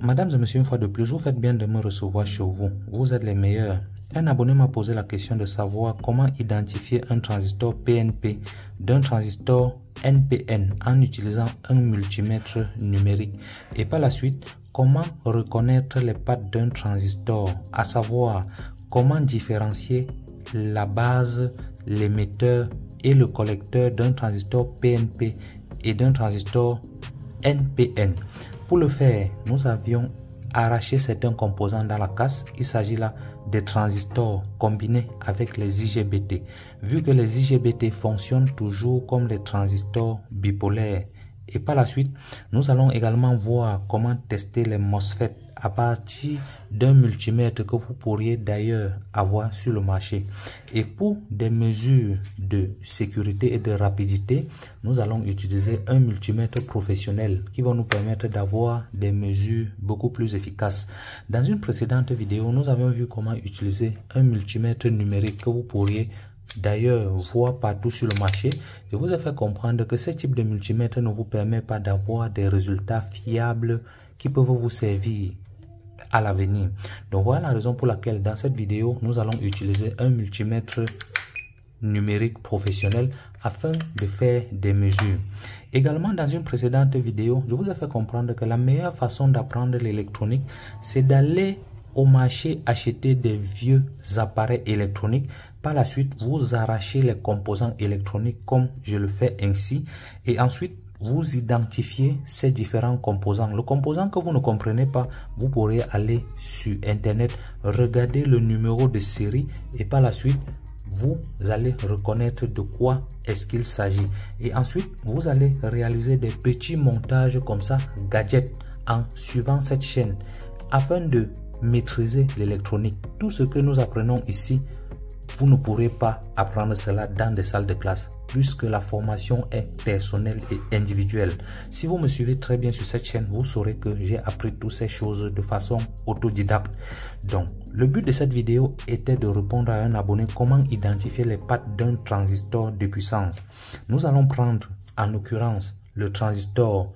Mesdames et messieurs, une fois de plus, vous faites bien de me recevoir chez vous. Vous êtes les meilleurs. Un abonné m'a posé la question de savoir comment identifier un transistor PNP d'un transistor NPN en utilisant un multimètre numérique. Et par la suite, comment reconnaître les pattes d'un transistor, à savoir comment différencier la base, l'émetteur et le collecteur d'un transistor PNP et d'un transistor NPN. Pour le faire, nous avions arraché certains composants dans la casse. Il s'agit là des transistors combinés avec les IGBT. Vu que les IGBT fonctionnent toujours comme des transistors bipolaires. Et par la suite, nous allons également voir comment tester les MOSFET à partir d'un multimètre que vous pourriez d'ailleurs avoir sur le marché. Et pour des mesures de sécurité et de rapidité, nous allons utiliser un multimètre professionnel qui va nous permettre d'avoir des mesures beaucoup plus efficaces. Dans une précédente vidéo, nous avions vu comment utiliser un multimètre numérique que vous pourriez d'ailleurs voir partout sur le marché. Je vous ai fait comprendre que ce type de multimètre ne vous permet pas d'avoir des résultats fiables qui peuvent vous servir à l'avenir. Donc voilà la raison pour laquelle dans cette vidéo, nous allons utiliser un multimètre numérique professionnel afin de faire des mesures. Également, dans une précédente vidéo, je vous ai fait comprendre que la meilleure façon d'apprendre l'électronique, c'est d'aller au marché acheter des vieux appareils électroniques. Par la suite, vous arrachez les composants électroniques comme je le fais ainsi. Et ensuite, vous identifiez ces différents composants. Le composant que vous ne comprenez pas, vous pourrez aller sur Internet, regarder le numéro de série et par la suite, vous allez reconnaître de quoi est-ce qu'il s'agit. Et ensuite, vous allez réaliser des petits montages comme ça, gadgets, en suivant cette chaîne afin de maîtriser l'électronique. Tout ce que nous apprenons ici, vous ne pourrez pas apprendre cela dans des salles de classe puisque la formation est personnelle et individuelle. Si vous me suivez très bien sur cette chaîne, vous saurez que j'ai appris toutes ces choses de façon autodidacte. Donc, le but de cette vidéo était de répondre à un abonné comment identifier les pattes d'un transistor de puissance. Nous allons prendre en l'occurrence le transistor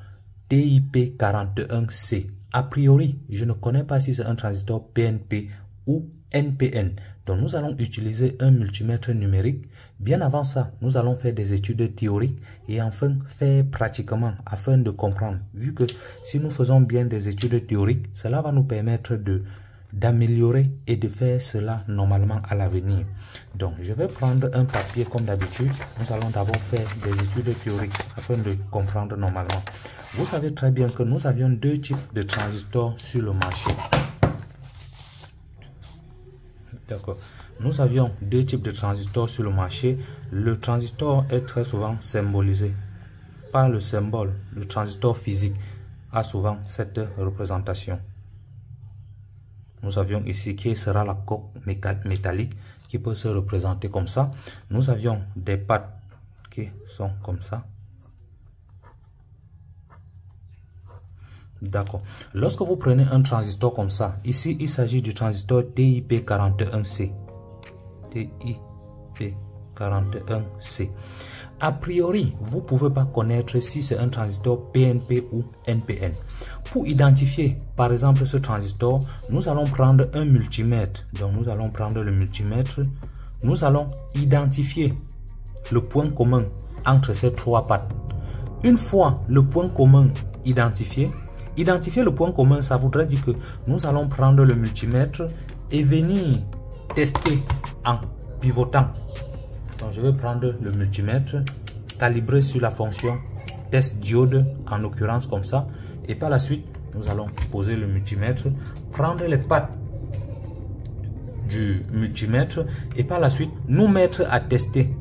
TIP41C. A priori, je ne connais pas si c'est un transistor PNP ou NPN. Donc, nous allons utiliser un multimètre numérique. Bien avant ça, nous allons faire des études théoriques et enfin faire pratiquement afin de comprendre. Vu que si nous faisons bien des études théoriques, cela va nous permettre d'améliorer et de faire cela normalement à l'avenir. Donc, je vais prendre un papier comme d'habitude. Nous allons d'abord faire des études théoriques afin de comprendre normalement. Vous savez très bien que nous avions deux types de transistors sur le marché. D'accord. Nous avions deux types de transistors sur le marché. Le transistor est très souvent symbolisé par le symbole. Le transistor physique a souvent cette représentation. Nous avions ici qui sera la coque métallique qui peut se représenter comme ça. Nous avions des pattes qui sont comme ça. D'accord. Lorsque vous prenez un transistor comme ça, ici il s'agit du transistor TIP41C. TIP41C. A priori, vous ne pouvez pas connaître si c'est un transistor PNP ou NPN. Pour identifier par exemple ce transistor, nous allons prendre un multimètre. Donc nous allons prendre le multimètre. Nous allons identifier le point commun entre ces trois pattes. Une fois le point commun identifier le point commun, ça voudrait dire que nous allons prendre le multimètre et venir tester en pivotant. Donc, je vais prendre le multimètre, calibrer sur la fonction test diode, en l'occurrence comme ça. Et par la suite, nous allons poser le multimètre, prendre les pattes du multimètre et par la suite, nous mettre à tester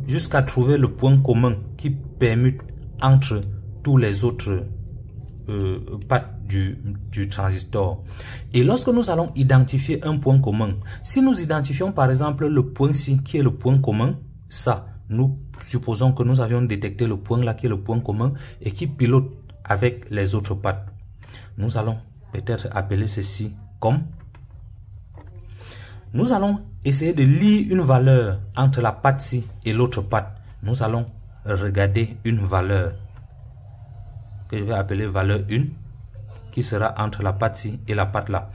jusqu'à trouver le point commun qui permute entre tous les autres pattes du transistor. Et lorsque nous allons identifier un point commun, si nous identifions par exemple le point ci qui est le point commun, ça, nous supposons que nous avions détecté le point là qui est le point commun et qui pilote avec les autres pattes. Nous allons peut-être appeler ceci comme. Nous allons essayer de lire une valeur entre la patte ci et l'autre patte. Nous allons regarder une valeur que je vais appeler valeur 1 qui sera entre la patte-ci et la patte là.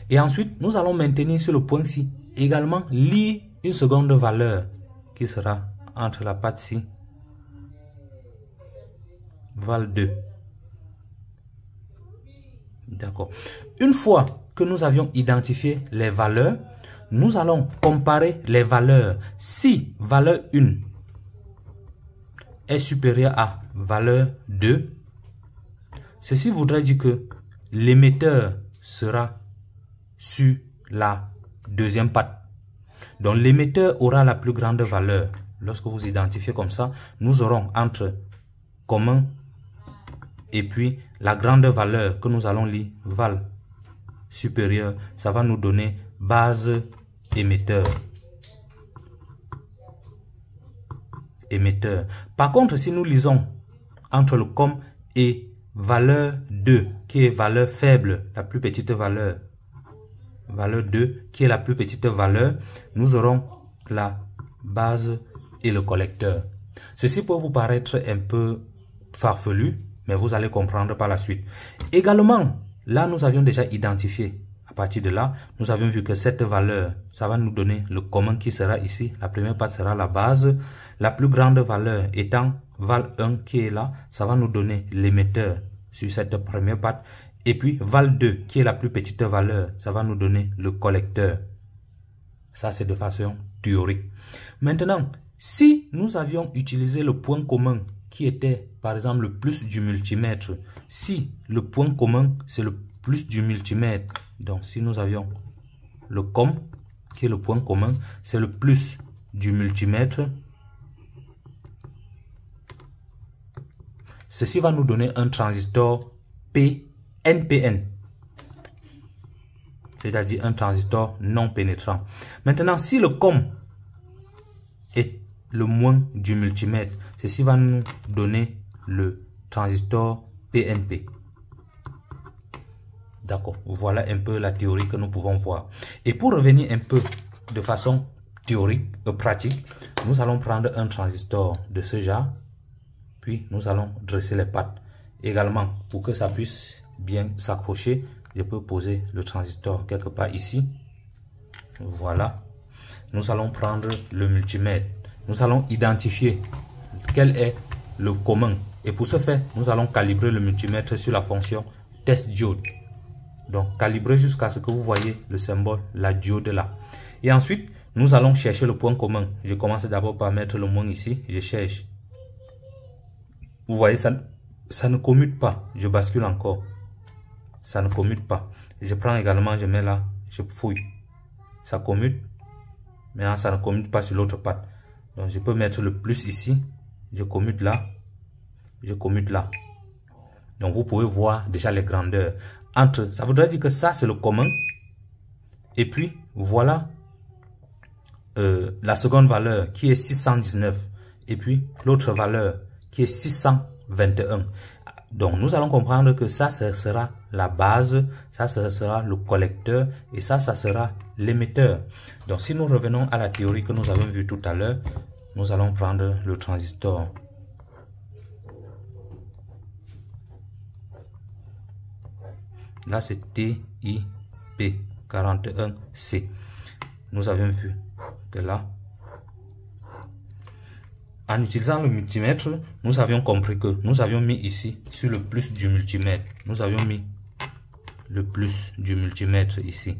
Et ensuite, nous allons maintenir sur le point-ci également lire une seconde valeur qui sera entre la patte-ci, val 2. D'accord. Une fois que nous avions identifié les valeurs, nous allons comparer les valeurs. Si valeur 1 est supérieure à valeur 2, ceci voudrait dire que l'émetteur sera sur la deuxième patte. Donc l'émetteur aura la plus grande valeur. Lorsque vous identifiez comme ça, nous aurons entre commun et puis la grande valeur que nous allons lire, val supérieur, ça va nous donner base émetteur. Émetteur. Par contre, si nous lisons entre le com et valeur 2, qui est valeur faible, la plus petite valeur, valeur 2, qui est la plus petite valeur, nous aurons la base et le collecteur. Ceci peut vous paraître un peu farfelu, mais vous allez comprendre par la suite. Également, là, nous avions déjà identifié. À partir de là, nous avions vu que cette valeur, ça va nous donner le commun qui sera ici. La première patte sera la base. La plus grande valeur étant val 1 qui est là, ça va nous donner l'émetteur sur cette première patte. Et puis val 2 qui est la plus petite valeur, ça va nous donner le collecteur. Ça, c'est de façon théorique. Maintenant, si nous avions utilisé le point commun qui était par exemple le plus du multimètre, si le point commun c'est le plus du multimètre, donc si nous avions le com qui est le point commun, c'est le plus du multimètre, ceci va nous donner un transistor NPN, c'est-à-dire un transistor non pénétrant. Maintenant, si le com est le moins du multimètre, ceci va nous donner le transistor PNP. D'accord, voilà un peu la théorie que nous pouvons voir. Et pour revenir un peu de façon théorique, pratique, nous allons prendre un transistor de ce genre, puis nous allons dresser les pattes. Également, pour que ça puisse bien s'accrocher, je peux poser le transistor quelque part ici. Voilà. Nous allons prendre le multimètre. Nous allons identifier quel est le commun. Et pour ce faire, nous allons calibrer le multimètre sur la fonction test diode. Donc, calibrer jusqu'à ce que vous voyez le symbole, la diode là. Et ensuite, nous allons chercher le point commun. Je commence d'abord par mettre le moins ici. Je cherche. Vous voyez, ça ne commute pas. Je bascule encore. Ça ne commute pas. Je prends également, je mets là, je fouille. Ça commute. Maintenant, ça ne commute pas sur l'autre patte. Donc, je peux mettre le plus ici. Je commute là. Je commute là. Donc, vous pouvez voir déjà les grandeurs. Entre, ça voudrait dire que ça, c'est le commun. Et puis, voilà la seconde valeur qui est 619. Et puis, l'autre valeur qui est 621. Donc, nous allons comprendre que ça, ce sera la base, ça, ce sera le collecteur et ça sera l'émetteur. Donc, si nous revenons à la théorie que nous avons vue tout à l'heure, nous allons prendre le transistor. Là, c'est TIP41C. Nous avons vu que là, en utilisant le multimètre, nous avions compris que nous avions mis ici sur le plus du multimètre. Nous avions mis le plus du multimètre ici.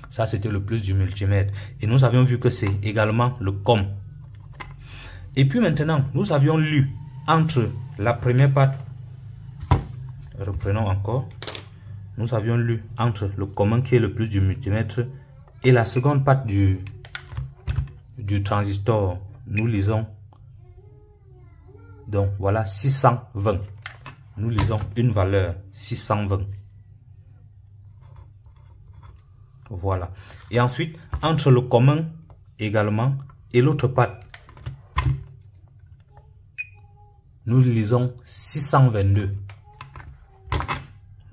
Ça, c'était le plus du multimètre. Et nous avions vu que c'est également le com. Et puis maintenant, nous avions lu entre la première patte, reprenons encore, nous avions lu entre le commun qui est le plus du multimètre et la seconde patte du transistor, nous lisons, donc voilà 620. Nous lisons une valeur 620. Voilà. Et ensuite, entre le commun également et l'autre patte, nous lisons 622.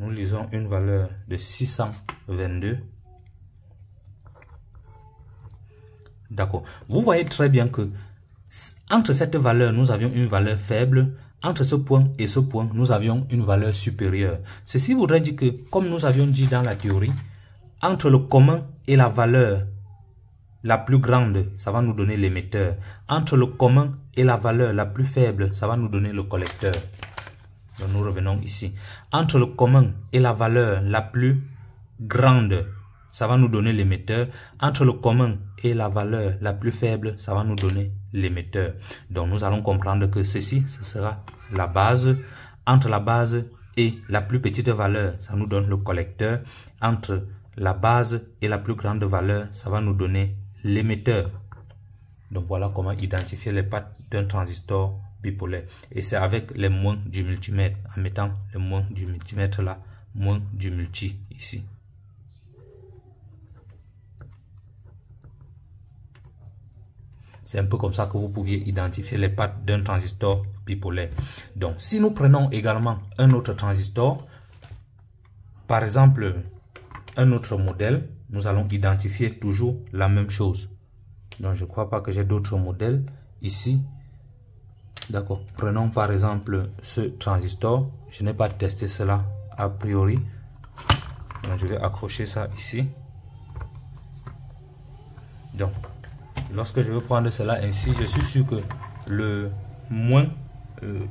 Nous lisons une valeur de 622. D'accord. Vous voyez très bien que entre cette valeur, nous avions une valeur faible. entre ce point et ce point, nous avions une valeur supérieure. Ceci voudrait dire que, comme nous avions dit dans la théorie, entre le commun et la valeur la plus grande, ça va nous donner l'émetteur. Entre le commun et la valeur la plus faible, ça va nous donner le collecteur. Donc nous revenons ici. Entre le commun et la valeur la plus grande, ça va nous donner l'émetteur. Entre le commun et la valeur la plus faible, ça va nous donner l'émetteur. Donc nous allons comprendre que ceci, ce sera la base. Entre la base et la plus petite valeur, ça nous donne le collecteur. Entre la base et la plus grande valeur, ça va nous donner l'émetteur. Donc voilà comment identifier les pattes d'un transistor bipolaire. Et c'est avec les moins du multimètre, en mettant le moins du multimètre là, moins du multi ici. C'est un peu comme ça que vous pouviez identifier les pattes d'un transistor bipolaire. Donc si nous prenons également un autre transistor, par exemple un autre modèle, nous allons identifier toujours la même chose. Donc je ne crois pas que j'ai d'autres modèles ici. D'accord. Prenons par exemple ce transistor. Je n'ai pas testé cela a priori. Donc je vais accrocher ça ici. Donc lorsque je vais prendre cela ainsi, je suis sûr que le moins,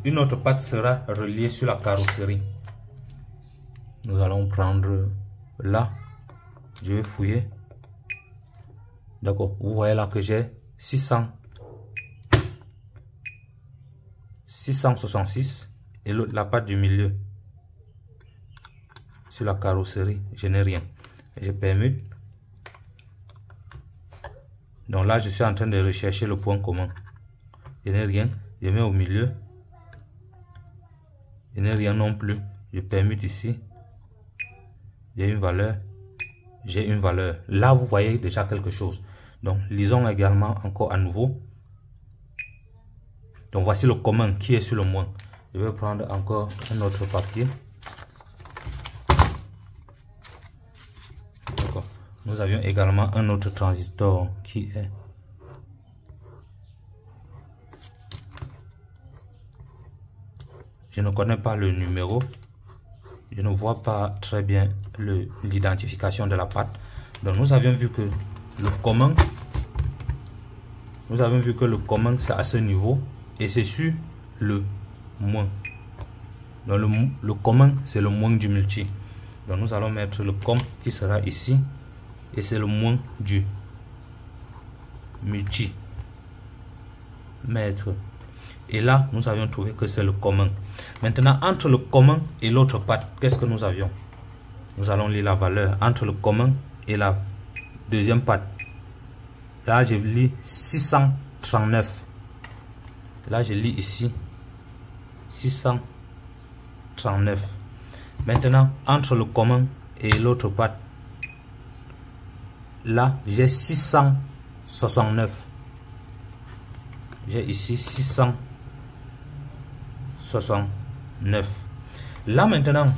une autre patte sera reliée sur la carrosserie. Nous allons prendre là. Je vais fouiller. D'accord. Vous voyez là que j'ai 666 et la patte du milieu sur la carrosserie. Je n'ai rien. Je permute. Donc là, je suis en train de rechercher le point commun. Je n'ai rien. Je mets au milieu. Je n'ai rien non plus. Je permute ici. J'ai une valeur. J'ai une valeur. Là, vous voyez déjà quelque chose. Donc, lisons également encore à nouveau. Donc, voici le commun qui est sur le moins. Je vais prendre encore un autre papier. D'accord. Nous avions également un autre transistor qui est... Je ne connais pas le numéro. Je ne vois pas très bien l'identification de la patte. Donc nous avions vu que le commun, c'est à ce niveau et c'est sur le moins. Donc le commun, c'est le moins du multi. Donc nous allons mettre le com qui sera ici et c'est le moins du multi. Mettre. Et là, nous avions trouvé que c'est le commun. Maintenant, entre le commun et l'autre patte, qu'est-ce que nous avions? Nous allons lire la valeur. Entre le commun et la deuxième patte. Là, je lis 639. Là, je lis ici 639. Maintenant, entre le commun et l'autre patte, là, j'ai 669. J'ai ici 669. Là maintenant,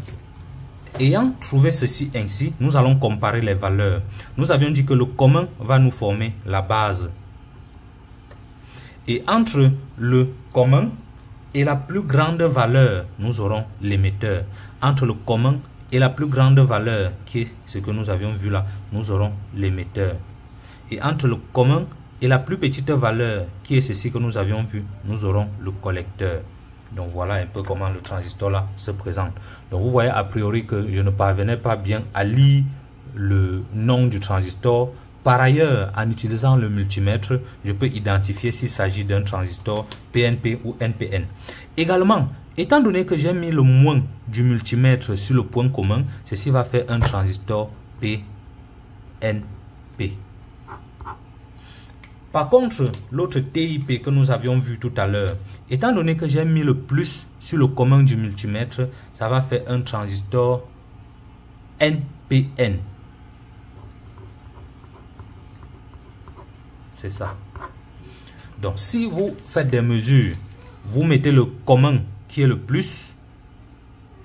ayant trouvé ceci ainsi, nous allons comparer les valeurs. Nous avions dit que le commun va nous former la base. Et entre le commun et la plus grande valeur, nous aurons l'émetteur. Entre le commun et la plus grande valeur, qui est ce que nous avions vu là, nous aurons l'émetteur. Et entre le commun et la plus petite valeur, qui est ceci que nous avions vu, nous aurons le collecteur. Donc voilà un peu comment le transistor là se présente. Donc vous voyez a priori que je ne parvenais pas bien à lire le nom du transistor. Par ailleurs, en utilisant le multimètre, je peux identifier s'il s'agit d'un transistor PNP ou NPN. Également, étant donné que j'ai mis le moins du multimètre sur le point commun, ceci va faire un transistor PNP. Par contre, l'autre TIP que nous avions vu tout à l'heure, étant donné que j'ai mis le plus sur le commun du multimètre, ça va faire un transistor NPN. C'est ça. Donc, si vous faites des mesures, vous mettez le commun qui est le plus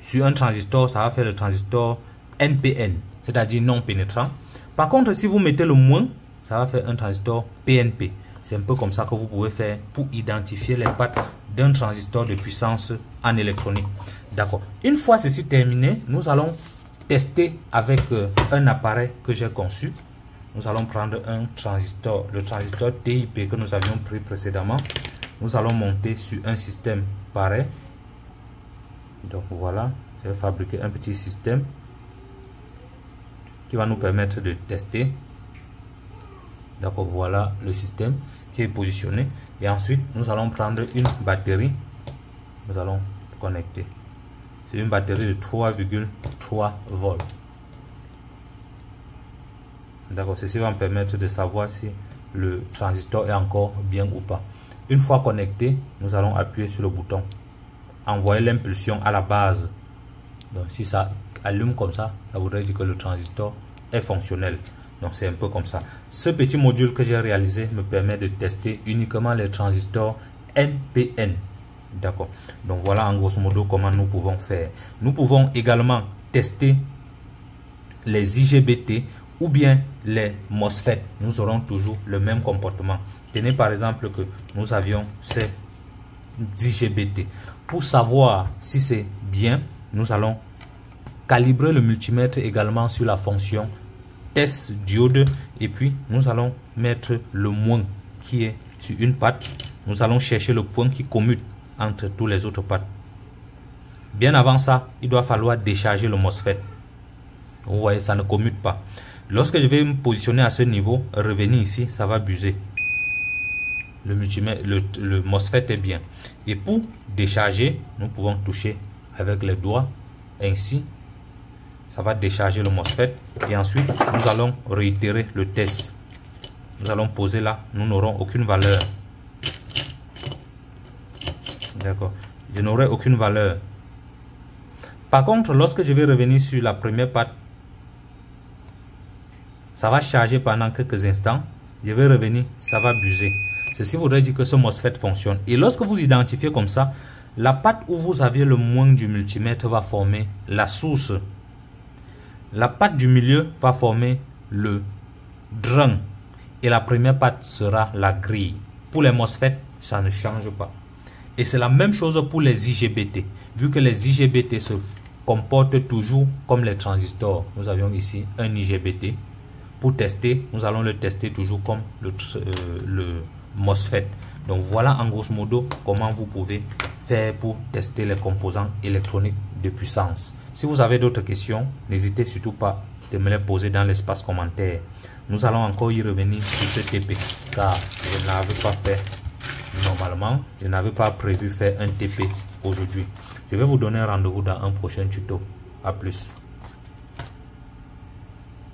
sur un transistor, ça va faire le transistor NPN, c'est-à-dire non pénétrant. Par contre, si vous mettez le moins, ça va faire un transistor PNP. C'est un peu comme ça que vous pouvez faire pour identifier les pattes d'un transistor de puissance en électronique. D'accord. Une fois ceci terminé, nous allons tester avec un appareil que j'ai conçu. Nous allons prendre un transistor, le transistor TIP que nous avions pris précédemment. Nous allons monter sur un système pareil. Donc voilà, je vais fabriquer un petit système qui va nous permettre de tester. D'accord, voilà le système qui est positionné. Et ensuite, nous allons prendre une batterie. Nous allons connecter. C'est une batterie de 3,3 volts. D'accord, ceci va me permettre de savoir si le transistor est encore bien ou pas. Une fois connecté, nous allons appuyer sur le bouton. Envoyer l'impulsion à la base. Donc si ça allume comme ça voudrait dire que le transistor est fonctionnel. Donc c'est un peu comme ça. Ce petit module que j'ai réalisé me permet de tester uniquement les transistors NPN. D'accord. Donc voilà en grosso modo comment nous pouvons faire. Nous pouvons également tester les IGBT ou bien les MOSFET. Nous aurons toujours le même comportement. Tenez par exemple que nous avions ces IGBT. Pour savoir si c'est bien, nous allons calibrer le multimètre également sur la fonction test diode et puis nous allons mettre le moins qui est sur une patte. Nous allons chercher le point qui commute entre tous les autres pattes. Bien avant ça, il doit falloir décharger le MOSFET. Vous voyez, ça ne commute pas. Lorsque je vais me positionner à ce niveau, revenir ici, ça va buser. Le multimètre, le MOSFET est bien. Et pour décharger, nous pouvons toucher avec les doigts ainsi. Ça va décharger le MOSFET et ensuite nous allons réitérer le test. Nous allons poser là, nous n'aurons aucune valeur. D'accord, je n'aurai aucune valeur. Par contre, lorsque je vais revenir sur la première patte, ça va charger pendant quelques instants. Je vais revenir, ça va buser. Ceci voudrait dire que ce MOSFET fonctionne. Et lorsque vous identifiez comme ça, la patte où vous avez le moins du multimètre va former la source. La patte du milieu va former le drain et la première patte sera la grille. Pour les MOSFET, ça ne change pas. Et c'est la même chose pour les IGBT. Vu que les IGBT se comportent toujours comme les transistors. Nous avions ici un IGBT. Pour tester, nous allons le tester toujours comme le MOSFET. Donc voilà en grosso modo comment vous pouvez faire pour tester les composants électroniques de puissance. Si vous avez d'autres questions, n'hésitez surtout pas de me les poser dans l'espace commentaire. Nous allons encore y revenir sur ce TP car je n'avais pas fait normalement, je n'avais pas prévu faire un TP aujourd'hui. Je vais vous donner rendez-vous dans un prochain tuto. À plus.